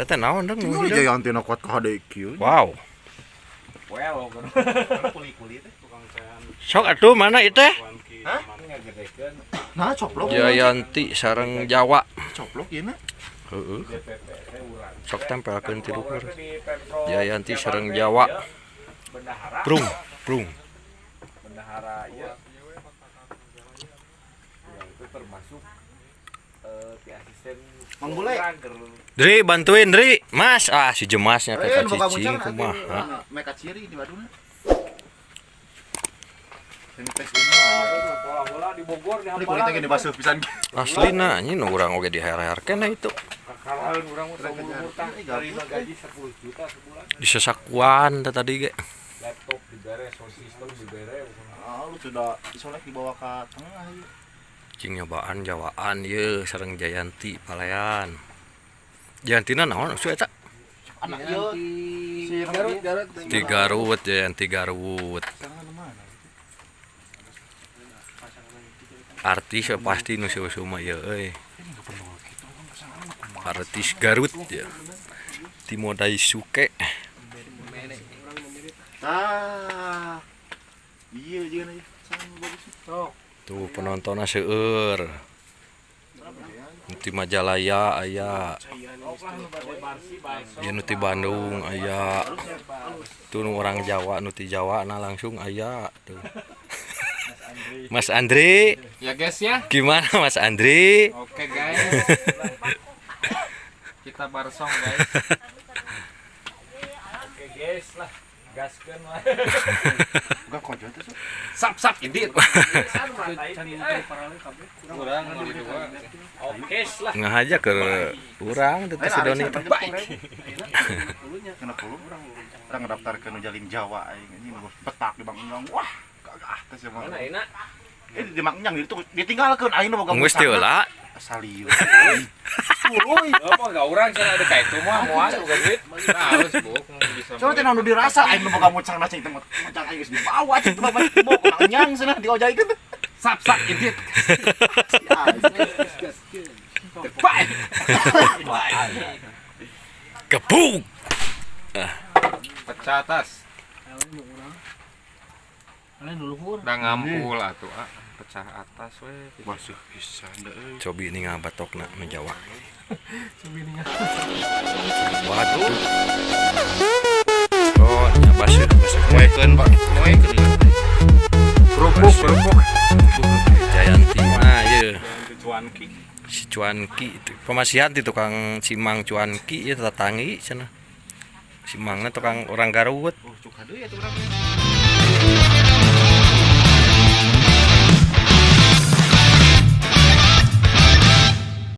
teh naon dong? Jayanti na kuat ka hade kieu. Wow. Well, kuli-kuli teh tukang cayan. Sok atuh mana ieu teh? Hah? Ngagedekeun. Nah, coplok. Jayanti sareng Jawa. Coplok ieu na. Heeh. DPP teh urang. Sok tempelkeun ti luhur. Di Pemprov Jayanti sareng Jawa. Bendahara. Prung, prung. Bendahara ya. Yang itu termasuk di asisten Mang Bule. Dri bantuin Dri. Mas, si jemasnya kayak cicing kumaha. Meka ciri di Baduna. Ini tes Bola-bola di Bogor di ini kulit gini basuh pisan. Aslina anjing nu urang oge diher-herkeun itu. Kakalaheun urang mah umur tah terima gaji 10 juta sebulan. Disesakuan tadi ge. Laptop dibere, sound system dibere. Ah, lu sudah disolek dibawa ke tengah ieu. Cing nyobaan Jawaan ye sareng Jayanti palayan. Jayantina naon su eta? Anak ieu si Garut. Ti Garut Jayanti Garut. Artis ya pasti nu sieu mah ye euy. Artis Garut ya. Timo Daisuke. Ah. Iya jeung ieu. Sama bagus. Tuh penontonnya seueur. Di Majalaya aya. Ya nu ti Bandung aya. Tuh nu orang Jawa nu ti Jawa nah langsung aya tuh. Mas Andri. Ya guys ya. Gimana Mas Andri? Oke guys. Kita barsong guys. Oke guys lah. Gaskeun lah. Enggak kojo tuh. Sap indit. Kurang di dua. Oke lah. Ngahaja ke urang teh si Doni. Kena kulung urang ngedaftar ke Nujalin Jawa aing ini petak di Bang Enyang. Wah, gagah teh sia mah. Enak. Di Bang Enyang itu ditinggalkeun aing nu boga Geus teu heula. Salieu. Uy, apa enggak urang cenah ada ka itu mah moal boga duit. Halus buk bisa. Coba teh nu dirasa aing nu boga mucang na cing teh mucang aing geus dibawa cing teh mah bok Bang Enyang cenah diojaikeun. Sap indit. Gebuk. Pecah atas. Udah ngampul atuh pecah atas we. Basuh pisan deui. Cobi ini ngabatokna nu Jawa. Waduh. Oh, nya basuh. Moekeun, Pak. Moekeun. Kerupuk. Jayanti mah ye. Cuanki. Si Cuanki itu pemasihan di tukang Simang Cuanki ya tetanggi cenah. Simangna tukang orang Garut. Oh, cuk hadeui atuh urang.